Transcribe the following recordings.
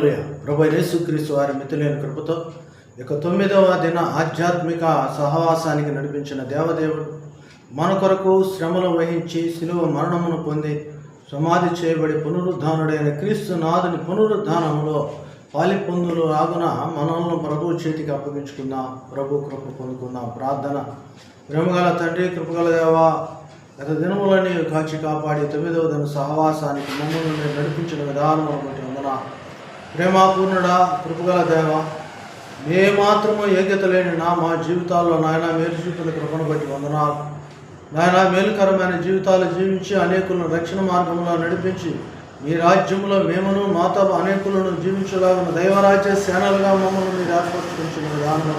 హల్లెలూయా. ప్రభువైన యేసుక్రీస్తు వారి మితిలేని కృపతో ఇక 9వ దిన ఆధ్యాత్మిక సహవాసానికి నడిపించిన దేవదేవుడు మన కొరకు శ్రమలు వహించి శిలువ మరణమును పొంది సమాధి చేయబడి పునరుద్ధానుడైన క్రీస్తు నాథుని పునరుద్ధానంలో పాలిపొందులు ఆగున మనల్ని ప్రభు చేతికి అప్పగించుకుందాం. ప్రభు కృప పొందుకుందాం. ప్రార్థన. ప్రేమగల తండ్రి, కృపగల దేవా, గత దినములని కాచి కాపాడి 9వ దిన సహవాసానికి మమ్మల్ని నడిపించిన విధానం బట్టి వందనా. ప్రేమాపూర్ణుడా, కృపగల దేవ, ఏ మాత్రము యోగ్యత లేని మా జీవితాల్లో నాయన మేలు చూపిన కృపను బట్టి వందనాలు. నాయన మేలుకరమైన జీవితాలు జీవించి అనేకులను రక్షణ మార్గంలో నడిపించి మీ రాజ్యంలో మేమును మాతో అనేకులను జీవించలాగిన దైవరాజ్య సేనలుగా మమ్మల్ని మీరు ఏర్పరచుకుంటున్న విధానం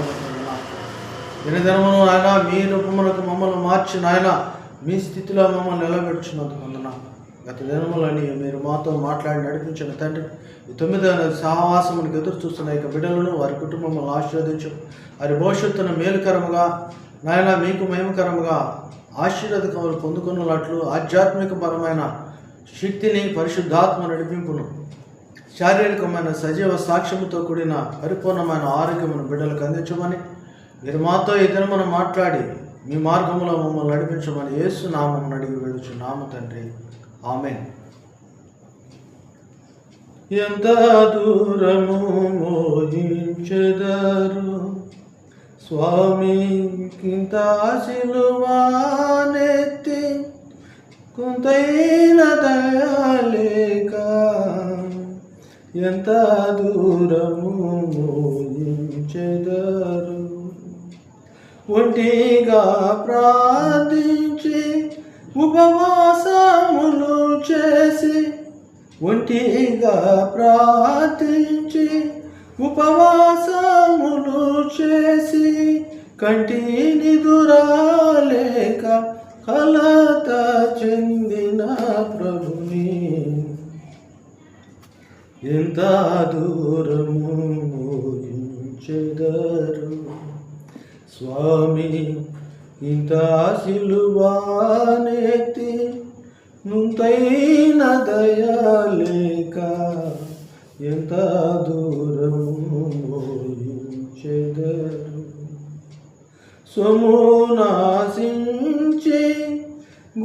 ఎన్ని దినమును ఆయన మీ రూపములకు మమ్మల్ని మార్చి నాయన మీ స్థితిలో మమ్మల్ని నిలబెట్టుచున్నందుకు వందనాలు. గత దినములని మీరు మాతో మాట్లాడి నడిపించిన తండ్రి, ఈ 9వ సహవాసమునికి ఎదురు చూస్తున్న ఇక బిడ్డలను వారి కుటుంబములను ఆశీర్వదించు. వారి భవిష్యత్తును మేలుకరముగా నాయన మీకు మహిమకరముగా ఆశీర్వాదకములు పొందుకున్నట్లు ఆధ్యాత్మికపరమైన శక్తిని, పరిశుద్ధాత్మ నడిపింపును, శారీరకమైన సజీవ సాక్ష్యముతో కూడిన పరిపూర్ణమైన ఆరోగ్యమును బిడ్డలకు అందించమని మీరు మాతో ఈ దినమున మాట్లాడి మీ మార్గంలో మమ్మల్ని నడిపించమని యేసు నామమున అడిగి వేడుచున్నాము తండ్రి. ఆమేన్. ఎంత దూరము మోహించెదరు స్వామి కింత సిలువానెత్తి కొంతైన దయాలేక, ఎంత దూరము మోహించెదరు ఒంటిగా ప్రార్థించి ఉపవాసములు చేసి, ఒంటిగా ప్రార్థించి ఉపవాసములు చేసి కంటి నిదురాలేక కలత చెందిన ప్రభుని ఎంత దూరము మోహించెదరు స్వామి ఇంత సిలువానెత్తి నుంతైన దయాలేక, ఎంత దూరము మోహించెదరు సొమ్మునాశించి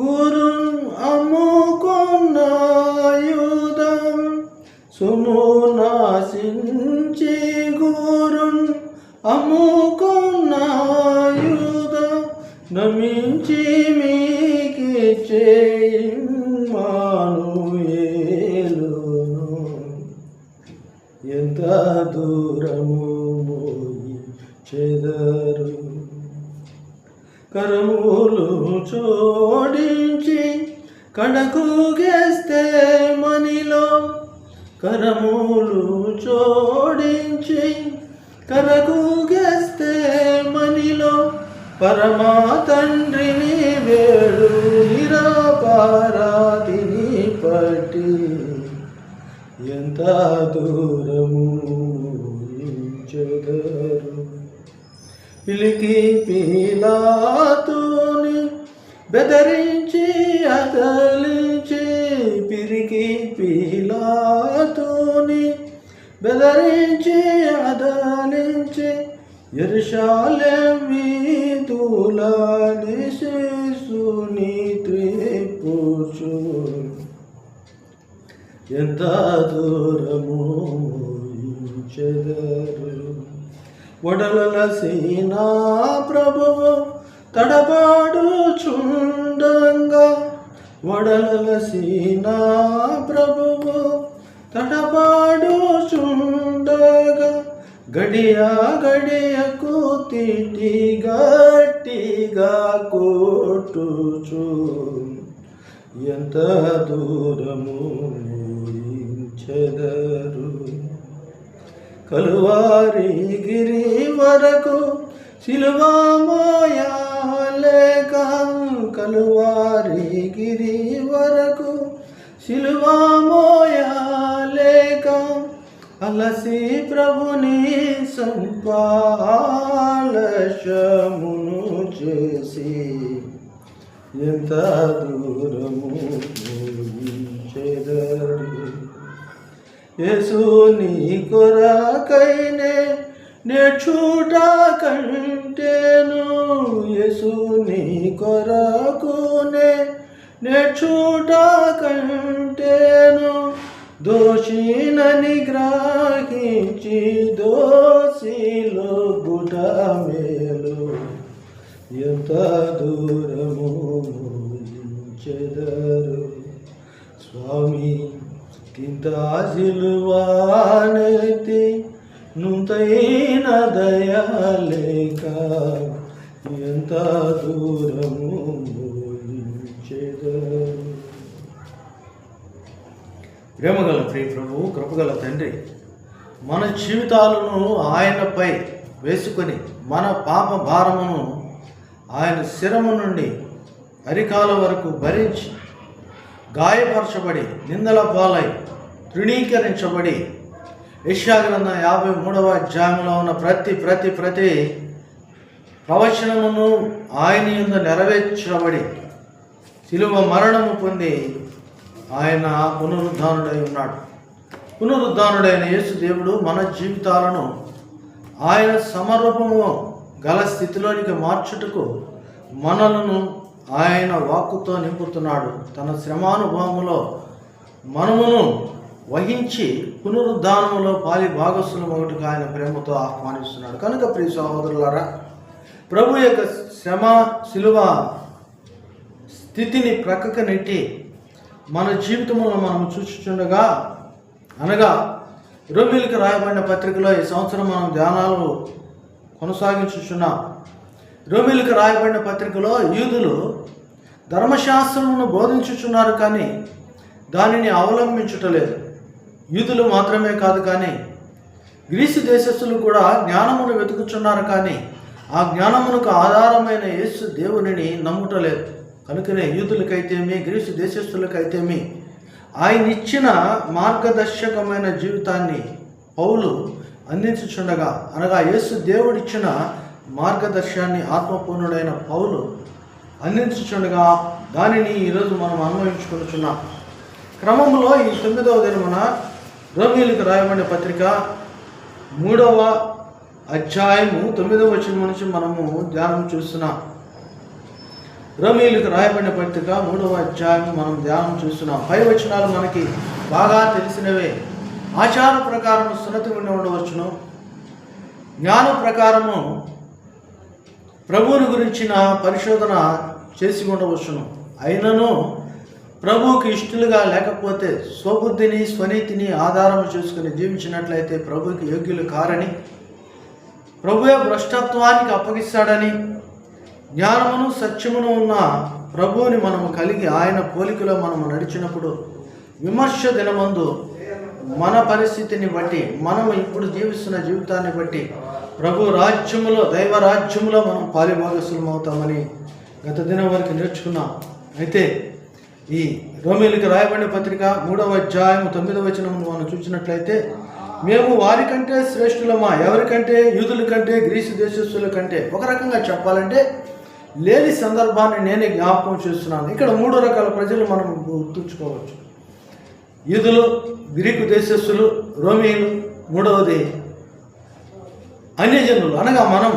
గురున్ అమ్ముకున్న యూదా, సొమ్మునాశించి గురున్ అమ్ముకున్న యూదా, నమించి మీకిచ్చే ఇమ్మానుయేలును ఎంత దూరము మోహించెదరు కరములు జోడించి కడకు గేస్తే మనిలో, కరములు జోడించి కరకు గేస్తే మనిలో పరమా తండ్రిని వేడు నిరపరాధిని పట్టి, ఎంత దూరము మోహించెదరు పిలికి పీలాతుని బెదరించి అదలించి, పిరికి పీలాతుని బెదరించి అదలించి యెరూషలేము వీధులని శిశుని త్రిప్పుచు, ఎంత దూరము మోహించెదరు వడలల సీనా ప్రభువు తడబాడుచుండంగా, వడలల సీనా ప్రభువు తడబాడుచుండగా, గడియ గడియకు తిటి గట్టిగా కొట్టుచు, ఎంత దూరము మోహించెదరు కలువారి గిరి వరకు సిలువ మోయలేక, కలువారి గిరి వరకు సిలువ మోయలేక, అలసి ప్రభుని సంపాలశమును చేసి, ఎంత దూరము మోహించెదరు యేసు నీ కొరకైనే నేర్చుట కంటేను, యేసు నీ కొరకునే నేర్చుట కంటేను, దోషినని గ్రహించి దోషిలో గుట మేలు, ఎంత దూరము చెదరు స్వామి కింత సిలువానెత్తి నూతైన దయాలేక, ఎంత దూరము చెదరు. ప్రేమగల ప్రియ ప్రభువు, కృపగల తండ్రి, మన జీవితాలను ఆయనపై వేసుకొని మన పాప భారమును ఆయన శిరము నుండి అరికాల వరకు భరించి, గాయపరచబడి నిందల పాలై తృణీకరించబడి, యెషయా గ్రంథం 53వ అధ్యాయంలో ఉన్న ప్రతి ప్రవచనమును ఆయన యందు నెరవేర్చబడి శిలువ మరణము పొంది ఆయన పునరుద్ధానుడై ఉన్నాడు. పునరుద్ధానుడైన యేసు దేవుడు మన జీవితాలను ఆయన సమరూపము గల స్థితిలోనికి మార్చుటకు మనలను ఆయన వాక్కుతో నింపుతున్నాడు. తన శ్రమానుభవములో మనమును వహించి పునరుద్ధానములో పాలి భాగస్సులు ఒకటిగా ఆయన ప్రేమతో ఆహ్వానిస్తున్నాడు. కనుక ప్రియ సహోదరులారా, ప్రభు యొక్క శ్రమ శిలువ స్థితిని ప్రక్కకు నెట్టి మన జీవితంలో మనం చూచుచుండగా, అనగా రోమీయులకు రాయబడిన పత్రికలో ఈ సంవత్సరం మనం ధ్యానాలు కొనసాగించుచున్నాం. రోమీయులకు రాయబడిన పత్రికలో యూదులు ధర్మశాస్త్రమును బోధించుచున్నారు, కానీ దానిని అవలంబించుటలేదు. యూదులు మాత్రమే కాదు, కానీ గ్రీసు దేశస్థులు కూడా జ్ఞానమును వెతుకుచున్నారు, కానీ ఆ జ్ఞానమునకు ఆధారమైన యేసు దేవునిని నమ్ముటలేదు. కనుకనే యూదులకైతేమి గ్రీసు దేశస్థులకైతేమి ఆయన ఇచ్చిన మార్గదర్శకమైన జీవితాన్ని పౌలు అందించుచుండగా, అనగా యేసు దేవుడిచ్చిన మార్గదర్శనాన్ని ఆత్మపూర్ణుడైన పౌలు అందించుచుండగా దానిని ఈరోజు మనం అన్వయించుకుంటున్నాం. క్రమంలో ఈ 9వ దినమున రోమీయులకు రాయబడిన పత్రిక 3వ అధ్యాయము 9వ వచనం నుంచి మనము ధ్యానం చూస్తున్నాం. రోమీయులకు రాయబడిన పత్రిక 3వ అధ్యాయం మనం ధ్యానం చూస్తున్నాం. 5 వచనాలు మనకి బాగా తెలిసినవే. ఆచార ప్రకారము సున్నతి ఉండి ఉండవచ్చును, జ్ఞాన ప్రకారము ప్రభువుని గురించిన పరిశోధన చేసి ఉండవచ్చును. అయినను ప్రభువుకి ఇష్టలుగా లేకపోతే స్వబుద్ధిని స్వనీతిని ఆధారం చేసుకుని జీవించినట్లయితే ప్రభువుకి యోగ్యులు కారని, ప్రభువే భ్రష్టత్వానికి అప్పగిస్తాడని, జ్ఞానమును సత్యమును ఉన్న ప్రభువుని మనము కలిగి ఆయన పోలికలో మనము నడిచినప్పుడు విమర్శ దినమందు మన పరిస్థితిని బట్టి, మనము ఇప్పుడు జీవిస్తున్న జీవితాన్ని బట్టి ప్రభు రాజ్యములో, దైవ రాజ్యములో మనం పాలిభాగస్సులం అవుతామని గత దినం వరకు నేర్చుకున్నాం. అయితే ఈ రోమీయులకు రాయబడిన పత్రిక 3వ అధ్యాయం 9వ వచనం మనం చూసినట్లయితే, మేము వారికంటే శ్రేష్ఠులమా, ఎవరికంటే? యూదుల కంటే, గ్రీసు దేశస్థుల కంటే. ఒక రకంగా చెప్పాలంటే లేని సందర్భాన్ని నేనే జ్ఞాపకం చేస్తున్నాను. ఇక్కడ 3 రకాల ప్రజలు మనం గుర్తుంచుకోవచ్చు. యూదులు, గ్రీకు దేశస్థులు, రోమీయులు, మూడవది అన్యజనులు, అనగా మనం.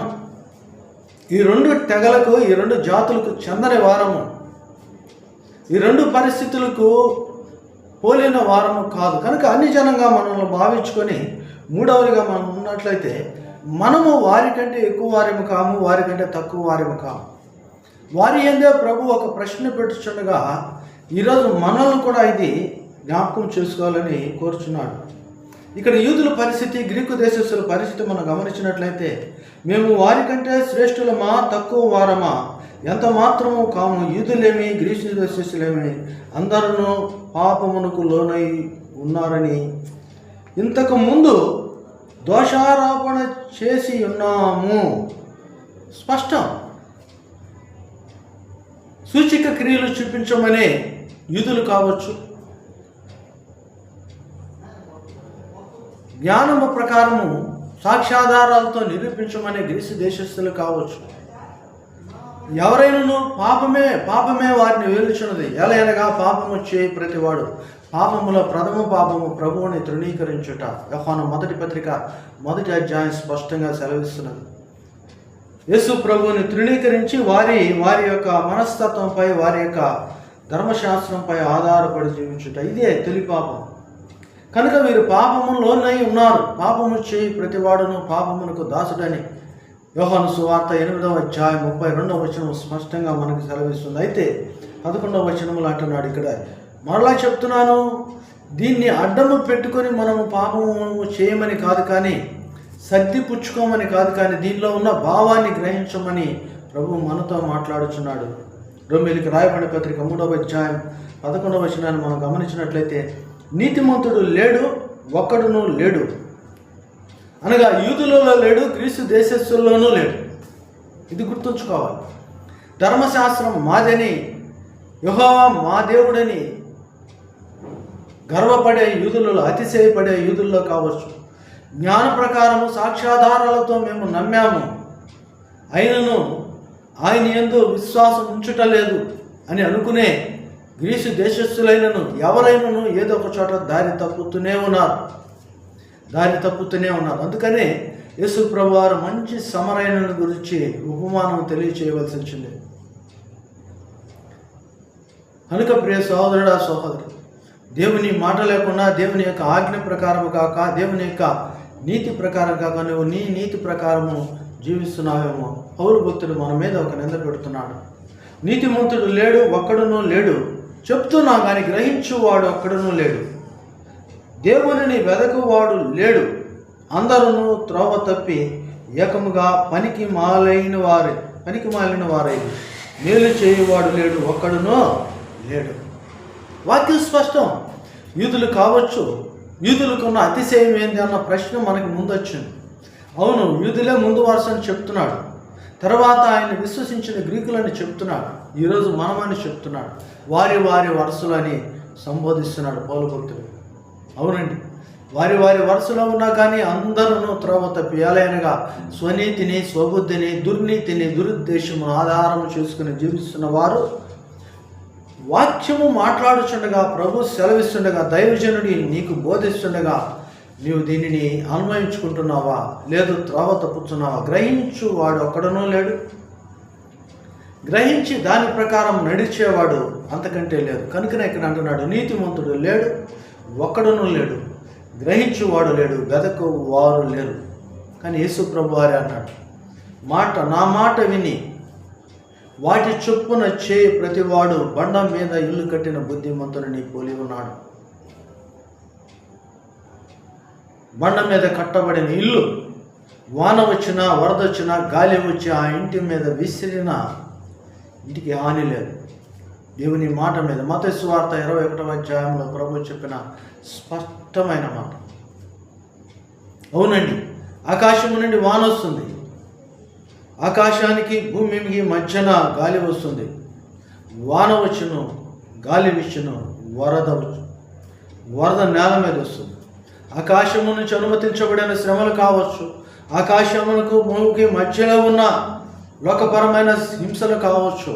ఈ 2 తెగలకు, ఈ 2 జాతులకు చెందని వారము, ఈ 2 పరిస్థితులకు పోలిన వారము కాదు. కనుక అన్ని జనంగా మనల్ని భావించుకొని మూడవదిగా మనం ఉన్నట్లయితే మనము వారికంటే ఎక్కువ వారేము కాము, వారికంటే తక్కువ వారేము కాము. వారి ఏందే ప్రభు ఒక ప్రశ్న పెట్టుచుండగా ఈరోజు మనల్ని కూడా ఇది జ్ఞాపకం చేసుకోవాలని కోరుచున్నాడు. ఇక్కడ యూదుల పరిస్థితి, గ్రీకు దేశస్థుల పరిస్థితి మనం గమనించినట్లయితే, మేము వారికంటే శ్రేష్ఠులమా, తక్కువ వారమా? ఎంత మాత్రము కాము. యూదులేమి, గ్రీసు దేశస్థులేమి అందరూ పాపమునకు లోనై ఉన్నారని ఇంతకు ముందు దోషారోపణ చేసి ఉన్నాము. స్పష్టం. సూచిక క్రియలు చూపించమనే యూదులు కావచ్చు, జ్ఞానము ప్రకారము సాక్ష్యాధారాలతో నిరూపించమనే గ్రీసు దేశస్థులు కావచ్చు. ఎవరైనాను పాపమే వారిని వేలుచున్నది. ఎలయనగా పాపము చేయి ప్రతివాడు పాపములో ప్రథమ పాపము ప్రభువుని తృణీకరించుట. యోహాను 1 పత్రిక 1 అధ్యాయం స్పష్టంగా సెలవిస్తున్నది. యేసు ప్రభువుని తృణీకరించి వారి యొక్క మనస్తత్వంపై, వారి యొక్క ధర్మశాస్త్రంపై ఆధారపడి జీవించుట, ఇదే తొలి పాపం. కనుక వీరు పాపములోనై ఉన్నారు. పాపము చేయి ప్రతివాడును పాపమునకు దాసుడని యోహాను సువార్త 8వ అధ్యాయం 32వ వచనం స్పష్టంగా మనకు సెలవిస్తుంది. అయితే 11వ వచనములు అంటున్నాడు ఇక్కడ, మరలా చెప్తున్నాను, దీన్ని అడ్డము పెట్టుకొని మనము పాపము చేయమని కాదు, కానీ సర్ది పుచ్చుకోమని కాదు, కానీ దీనిలో ఉన్న భావాన్ని గ్రహించమని ప్రభు మనతో మాట్లాడుచున్నాడు. రోమీయులకు రాయబడిన పత్రిక 3వ అధ్యాయం 11వ వచనాన్ని మనం గమనించినట్లయితే, నీతిమంతుడు లేడు, ఒక్కడును లేడు, అనగా యూదులలో లేడు, గ్రీసు దేశస్థుల్లోనూ లేడు. ఇది గుర్తుంచుకోవాలి. ధర్మశాస్త్రం మాదని, యెహోవా మా దేవుడని గర్వపడే యూదులలో, అతిశయపడే యూదుల్లో కావచ్చు. జ్ఞాన ప్రకారము సాక్ష్యాధారాలతో మేము నమ్మాము, అయినను ఆయన యందు విశ్వాసం ఉంచుటలేదు అని అనుకునే గ్రీసు దేశస్థులైనను ఎవరైనాను ఏదో ఒక చోట దారి తప్పుతూనే ఉన్నారు. అందుకనే యేసు ప్రభువారు మంచి సమరయనుల గురించి ఉపమానం తెలియచేయవలసి వచ్చింది. కనుక ప్రియ సహోదరుడా, సహోదరి, దేవుని మాట లేకుండా, దేవుని యొక్క ఆజ్ఞ ప్రకారము కాక, దేవుని యొక్క నీతి ప్రకారం కాక నువ్వు నీ నీతి ప్రకారము జీవిస్తున్నావేమో. పౌలు భక్తుడు మన మీద ఒక నింద పెడుతున్నాడు. నీతిమంతుడు లేడు, ఒక్కడునూ లేడు చెప్తున్నా కానీ గ్రహించువాడు ఒక్కడునూ లేడు. దేవునిని వెదకువాడు లేడు. అందరూ త్రోవ తప్పి ఏకముగా పనికి మాలిన వారై మేలు చేయువాడు లేడు, ఒక్కడునూ లేడు. వాక్యం స్పష్టం. యూదులు కావచ్చు, యూదులకున్న అతిశయం ఏంది అన్న ప్రశ్న మనకి ముందొచ్చింది. అవును, యూదులే ముందు వరుసని చెప్తున్నాడు. తర్వాత ఆయన విశ్వసించిన గ్రీకులని చెప్తున్నాడు. ఈరోజు మనమని చెప్తున్నాడు. వారి వరుసలని సంబోధిస్తున్నాడు పౌలు భక్తుడు. అవునండి, వారి వరుసలో ఉన్నా కానీ అందరూ త్రోవ తప్పి ఏలైనగా స్వనీతిని, స్వబుద్ధిని, దుర్నీతిని, దురుద్దేశము ఆధారం చేసుకుని జీవిస్తున్న వారు వాక్యము మాట్లాడుచుండగా, ప్రభు సెలవిస్తుండగా, దైవజనుడి నీకు బోధిస్తుండగా నీవు దీనిని అన్వయించుకుంటున్నావా, లేదు త్రోవ తప్పుతున్నావా? గ్రహించు వాడు ఒక్కడనూ లేడు. గ్రహించి దాని ప్రకారం నడిచేవాడు అంతకంటే లేడు. కనుకనే ఇక్కడ అంటున్నాడు, నీతిమంతుడు లేడు, ఒక్కడనూ లేడు, గ్రహించువాడు లేడు, వెదకు వారు లేరు. కానీ యేసు ప్రభు వారే అన్నాడు, నా మాట విని వాటి చొప్పున చేయి ప్రతివాడు బండ మీద ఇల్లు కట్టిన బుద్ధిమంతుని పోలి ఉన్నాడు. బండ మీద కట్టబడిన ఇల్లు వాన వచ్చినా, వరద వచ్చినా, గాలి వచ్చి ఆ ఇంటి మీద విసిరిన ఇంటికి హాని లేదు. దేవుని మాట మీద మత్తయి సువార్త 21వ అధ్యాయంలో ప్రభు చెప్పిన స్పష్టమైన మాట. అవునండి, ఆకాశము నుండి వాన వస్తుంది, ఆకాశానికి భూమికి మధ్యన గాలి వస్తుంది. వాన వచ్చును, గాలి విచ్చును, వరద నేల మీద వస్తుంది. ఆకాశము నుంచి అనుమతించబడిన శ్రమలు కావచ్చు, ఆకాశములకు భూమికి మధ్యలో ఉన్న లోకపరమైన హింసలు కావచ్చు,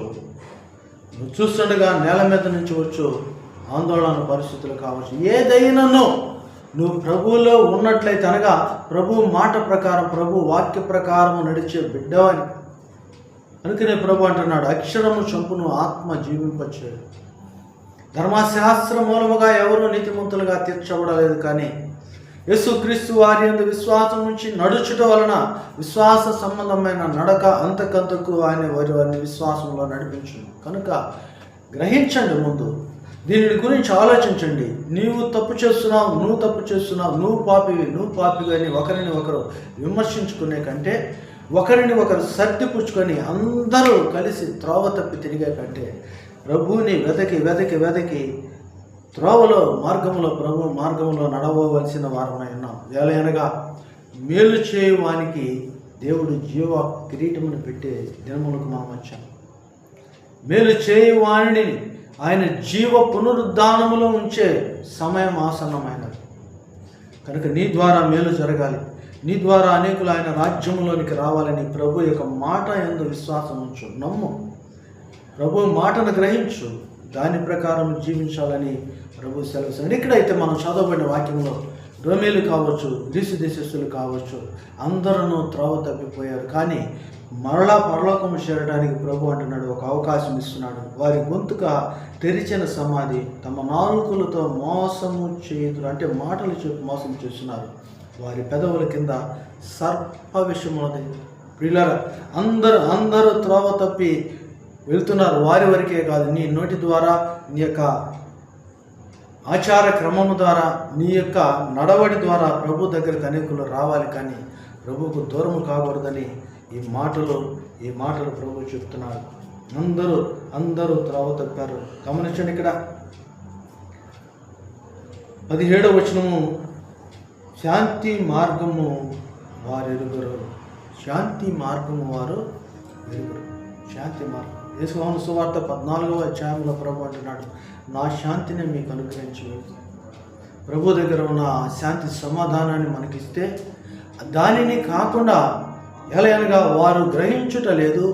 నువ్వు చూస్తుండగా నేల మీద నుంచి వచ్చు ఆందోళన పరిస్థితులు కావచ్చు. ఏదైనాను నువ్వు ప్రభువులో ఉన్నట్లయితే, అనగా ప్రభు మాట ప్రకారం, ప్రభు వాక్య ప్రకారము నడిచే బిడ్డవని. అందుకనే ప్రభు అంటున్నాడు, అక్షరము చంపును, ఆత్మ జీవింపచేయదు. ధర్మశాస్త్ర మూలముగా ఎవరు నీతిమంతులుగా తీర్చబడలేదు, కానీ యేసుక్రీస్తు వారి యందు విశ్వాసం నుంచి నడుచుట వలన విశ్వాస సంబంధమైన నడక అంతకంతకు ఆయన వారిని విశ్వాసంలో నడిపించండి. కనుక గ్రహించండి, ముందు దీని గురించి ఆలోచించండి. నీవు తప్పు చేస్తున్నావు, నువ్వు పాపివి అని ఒకరిని ఒకరు విమర్శించుకునే కంటే, ఒకరిని ఒకరు సర్దిపుచ్చుకొని అందరూ కలిసి త్రోవ తప్పి తిరిగే కంటే, ప్రభువుని వెదకి త్రోవలో ప్రభు మార్గంలో నడవవలసిన వారమై ఉన్నాం. ఏలయనగా మేలు చేయువానికి దేవుడు జీవ కిరీటమును పెట్టే దినములకు మనం వచ్చాం. మేలు చేయువానిని ఆయన జీవ పునరుద్ధానములో ఉంచే సమయం ఆసన్నమైనది. కనుక నీ ద్వారా మేలు జరగాలి, నీ ద్వారా అనేకులు ఆయన రాజ్యంలోనికి రావాలని ప్రభు యొక్క మాట యందు విశ్వాసం ఉంచు, నమ్ము, ప్రభు మాటను గ్రహించు, దాని ప్రకారం జీవించాలని ప్రభు సెలవుస్తున్నాడు. ఇక్కడైతే మనం చదవబడిన వాక్యంలో రోమేలు కావచ్చు, గ్రీసు దేశస్తులు కావచ్చు, అందరూ త్రోవ తప్పిపోయారు. కానీ మరలా పరలోకము చేరడానికి ప్రభు అంటున్నాడు, ఒక అవకాశం ఇస్తున్నాడు. వారి గొంతుక తెరిచిన సమాధి, తమ నాలుకలతో మోసము చేయుదురు, అంటే మాటలు చెప్పి మోసం చేస్తున్నారు. వారి పెదవుల కింద సర్ప విషమున్నది. ప్రియులారా, అందరూ త్రోవ తప్పి వెళ్తున్నారు. వారి వరకే కాదు, నీ నోటి ద్వారా, నీ యొక్క ఆచార క్రమము ద్వారా, నీ యొక్క నడవడి ద్వారా ప్రభు దగ్గరకు అనేకులు రావాలి. కానీ ప్రభువుకు దూరము కాకూడదని ఈ మాటలు ప్రభు చెప్తున్నారు. అందరూ త్రోవ తప్పారు. గమనించండి, ఇక్కడ 17వ వచనము, శాంతి మార్గము వారు ఎరుగురు. శాంతి మార్గము వారు ఎరుగురు. శాంతి మార్గం. యేసుయోహాను సువార్త 14వ అధ్యాయంలో ప్రభు అంటున్నాడు, నా శాంతిని మీకు అనుగ్రహించు. ప్రభు దగ్గర ఉన్న శాంతి సమాధానాన్ని మనకిస్తే దానిని కాకుండా ఎలాగనగా వారు గ్రహించుట లేదు,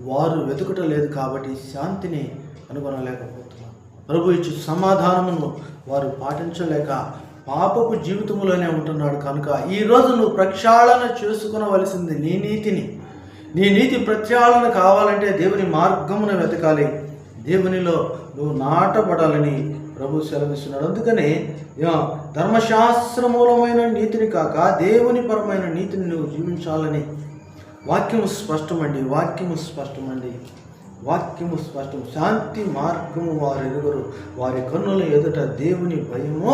వారు వెతుకుట లేదు, కాబట్టి శాంతిని కనుగొనలేకపోతున్నారు. ప్రభు ఇచ్చు సమాధానమును వారు పాటించలేక పాపపు జీవితంలోనే ఉంటున్నాడు. కనుక ఈరోజు నువ్వు ప్రక్షాళన చేసుకునవలసింది నీ నీతి ప్రక్షాళన కావాలంటే దేవుని మార్గమున వెతకాలి, దేవునిలో నువ్వు నాటపడాలని ప్రభు సెలవిస్తున్నాడు. అందుకని ధర్మశాస్త్రమూలమైన నీతిని కాక దేవుని పరమైన నీతిని నువ్వు జీవించాలని వాక్యము స్పష్టం. శాంతి మార్గము వారు ఎరుగురు, వారి కన్నుల ఎదుట దేవుని భయము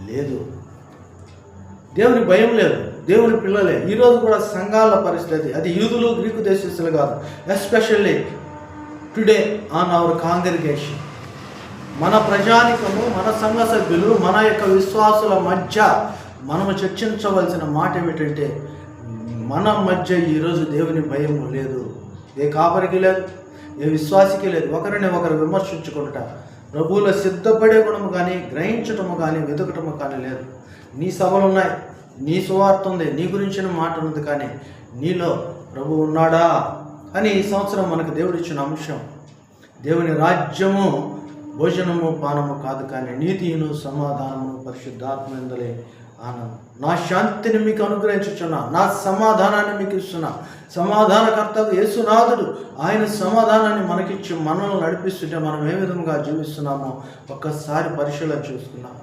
లేదు. దేవుని భయం లేదు. దేవుని పిల్లలే ఈరోజు కూడా సంఘాల పరిస్థితి, అది యూదులు గ్రీకు దేశస్తులు కాదు, especially today on hour congregation, మన ప్రజానికము, మన సంఘ సభ్యులు, మన యొక్క విశ్వాసుల మధ్య మనము చర్చించవలసిన మాట ఏమిటంటే, మన మధ్య ఈరోజు దేవుని భయము లేదు. ఏ కాపరికి లేదు, ఏ విశ్వాసికి లేదు. ఒకరిని ఒకరు విమర్శించుకుంటా ప్రభువులో సిద్ధపడే గుణము కానీ, గ్రహించటము కానీ, వెతకటము కానీ లేదు. నీ సభలు ఉన్నాయి, నీ సువార్త ఉంది, నీ గురించిన మాట ఉంది, కానీ నీలో ప్రభు ఉన్నాడా అని ఈ సంవత్సరం మనకు దేవుడు ఇచ్చిన అంశం. దేవుని రాజ్యము భోజనము పానము కాదు, కానీ నీతిను సమాధానము పరిశుద్ధాత్మందలే ఆనందం. నా శాంతిని మీకు అనుగ్రహించుచున్నా, నా సమాధానాన్ని మీకు ఇస్తున్నా. సమాధానకర్తకు యేసునాథుడు ఆయన సమాధానాన్ని మనకిచ్చి మనల్ని నడిపిస్తుంటే మనం ఏ విధంగా జీవిస్తున్నామో ఒక్కసారి పరిశీలన చేసుకున్నాం.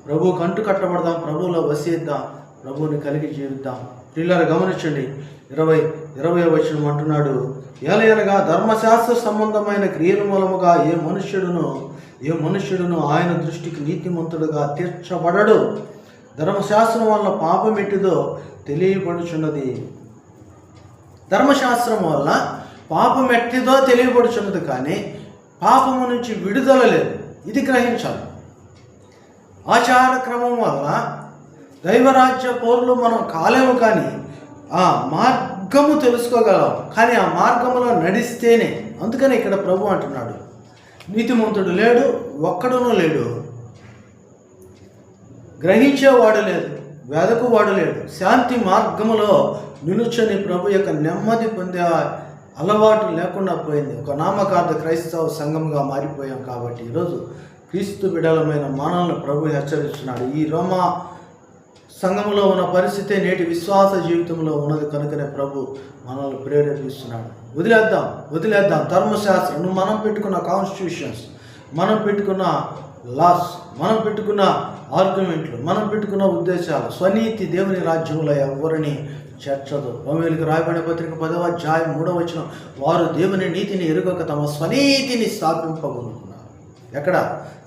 ప్రభు కంటు కట్టబడదాం, ప్రభువులో వసిద్దాం, ప్రభువుని కలిగి జీవిద్దాం. పిల్లలు గమనించండి, 20వ వచనం అంటున్నాడు, ఏలయనగా ధర్మశాస్త్ర సంబంధమైన క్రియల మూలముగా ఏ మనుష్యుడును ఆయన దృష్టికి నీతిమంతుడుగా తీర్చబడడు. ధర్మశాస్త్రం వల్ల పాపం ఎట్టిదో తెలియబడుచున్నది. ధర్మశాస్త్రం వల్ల పాపం ఎట్టిదో తెలియబడుచున్నది, కానీ పాపము నుంచి విడుదల లేదు. ఇది గ్రహించాలి. ఆచార క్రమం వల్ల దైవరాజ్య పౌరులు మనం కాలేము, కానీ ఆ మార్గము తెలుసుకోగలం, కానీ ఆ మార్గంలో నడిస్తేనే. అందుకని ఇక్కడ ప్రభు అంటున్నాడు, నీతిమంతుడు లేడు, ఒక్కడునూ లేడు, గ్రహించేవాడు లేదు, వెదకువాడు లేడు. శాంతి మార్గములో నిలుచని ప్రభు యొక్క నెమ్మది పొందే అలవాటు లేకుండా పోయింది. ఒక నామకార్థ క్రైస్తవ సంఘంగా మారిపోయాం. కాబట్టి ఈరోజు క్రీస్తు బిడ్డలమైన మనల్ని ప్రభు హెచ్చరిస్తున్నాడు. ఈ రోమా సంఘంలో ఉన్న పరిస్థితే నేటి విశ్వాస జీవితంలో ఉన్నది. కనుకనే ప్రభు మనల్ని ప్రేరేపిస్తున్నాడు. వదిలేద్దాం ధర్మశాస్త్రం, మనం పెట్టుకున్న కాన్స్టిట్యూషన్స్, మనం పెట్టుకున్న లాస్, మనం పెట్టుకున్న ఆర్గ్యుమెంట్లు, మనం పెట్టుకున్న ఉద్దేశాలు. స్వనీతి దేవుని రాజ్యంలో ఎవరిని చేర్చదు. రోమేయులకు రాయబడిన పత్రిక 10వ అధ్యాయం 3వ వచనం, వారు దేవుని నీతిని ఎరుగక తమ స్వనీతిని స్థాపింపగలుగుతున్నారు. ఎక్కడ?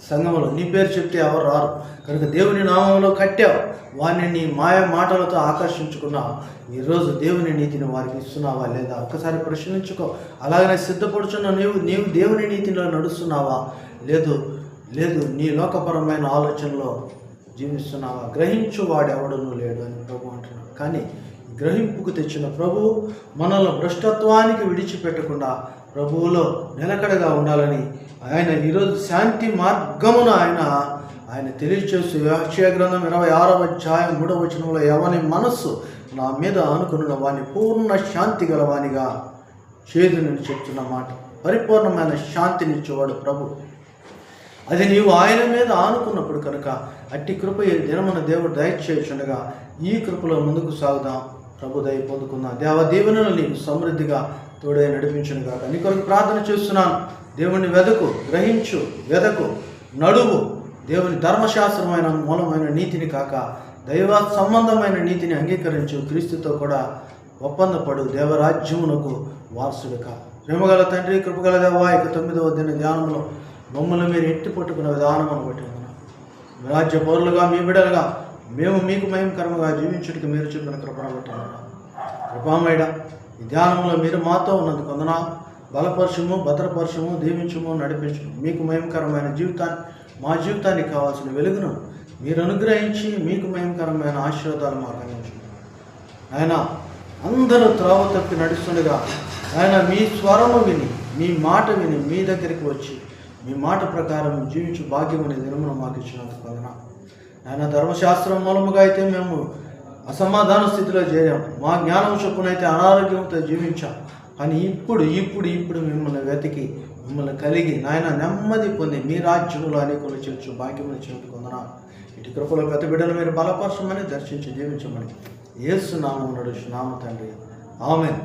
సంఘంలో. నీ పేరు చెప్తే ఎవరు రారు, కనుక దేవుని నామంలో కట్టావు, వారిని నీ మాయ మాటలతో ఆకర్షించుకున్నావు. ఈరోజు దేవుని నీతిని వారికి ఇస్తున్నావా లేదా ఒక్కసారి ప్రశ్నించుకో. అలాగనే సిద్ధపడుచున్న నీవు దేవుని నీతిలో నడుస్తున్నావా? లేదు. నీ లోకపరమైన ఆలోచనలో జీవిస్తున్నావా? గ్రహించువాడు ఎవడనూ లేడు అని ప్రభు అంటున్నాడు. కానీ గ్రహింపుకు తెచ్చిన ప్రభు మనల్ని భ్రష్టత్వానికి విడిచిపెట్టకుండా ప్రభువులో నిలకడగా ఉండాలని ఆయన ఈరోజు శాంతి మార్గమున ఆయన తెలియచేస్తూ యెషయా గ్రంథం 26వ అధ్యాయం 3వ వచనంలో, ఎవని మనస్సు నా మీద ఆనుకున్న వాని పూర్ణ శాంతి గలవానిగా చేదు నేను చెప్తున్న మాట. పరిపూర్ణమైన శాంతినిచ్చేవాడు ప్రభు. అది నీవు ఆయన మీద ఆనుకున్నప్పుడు కనుక అట్టి కృప ఈ దినమున దేవుడు దయచేయుచుండగా ఈ కృపలో ముందుకు సాగుదాం. ప్రభు దయ పొందుకుందాం. దేవ దీవెనలు నీకు సమృద్ధిగా తోడే నడిపించును గాక. నీ కొరకు ప్రార్థన చేస్తున్నాను. దేవుని వెదకు, గ్రహించు, వెదకు, నడువు. దేవుని ధర్మశాస్త్రమైన మూలమైన నీతిని కాక దైవ సంబంధమైన నీతిని అంగీకరించు. క్రీస్తుతో కూడా ఒప్పందపడు. దేవరాజ్యమునకు వారసుడుగా. ప్రేమగల తండ్రి, కృపగల దేవా, ఇక 9వ దిన ధ్యానంలో మమ్మల్ని మీరు ఎట్టి పట్టుకున్న విధానమును బట్టి మీ రాజ్య పౌరులుగా, మీ బిడ్డలుగా మేము మీకు మహిమకరంగా జీవించుటకు మీరు చెప్పిన కృపను బట్టి కృపామయుడ, ఈ ధ్యానంలో మీరు మాతో ఉన్నందుకు వందనాలు. బలపరచము, భద్రపరచము, దీవించము, నడిపించము. మీకు మహిమకరమైన జీవితాన్ని, మా జీవితానికి కావాల్సిన వెలుగును మీరు అనుగ్రహించి మీకు మహిమకరమైన ఆశీర్వాదాలు మాకు అందించండి. ఆయన అందరూ త్రోవ తప్పి నడుస్తుండగా ఆయన మీ స్వరము విని, మీ మాట విని మీ దగ్గరికి వచ్చి మీ మాట ప్రకారం జీవించు భాగ్యం అనే దినమును మాకు ఇచ్చినందుకు వందనాలు. ఆయన ధర్మశాస్త్రం మూలముగా అయితే మేము అసమాధాన స్థితిలో చేరాం. మా జ్ఞానం చొప్పునైతే అనారోగ్యంతో జీవించాం. కానీ ఇప్పుడు మిమ్మల్ని వెతికి, మిమ్మల్ని కలిగి నాయన నెమ్మది పొంది మీ రాజ్యములో అనేకులు చేర్చు భాగ్యం ఇచ్చినందుకు వందనాలు. ఇటు కృపలో ప్రతి బిడ్డను మీరు బలపరచమని, దర్శించి జీవించమని యేసు నామమున నడుచున్నాము తండ్రి. ఆమేన్.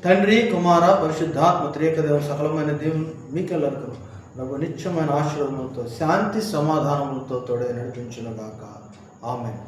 తండ్రి, కుమార, పరిశుద్ధాత్మ త్రియేక దేవుని సకలమైన దేవుని మీకెల్లరికూ ప్రభు నిత్యమైన ఆశీర్వాదములతో, శాంతి సమాధానములతో తోడే నడిపించును గాక. ఆమేన్.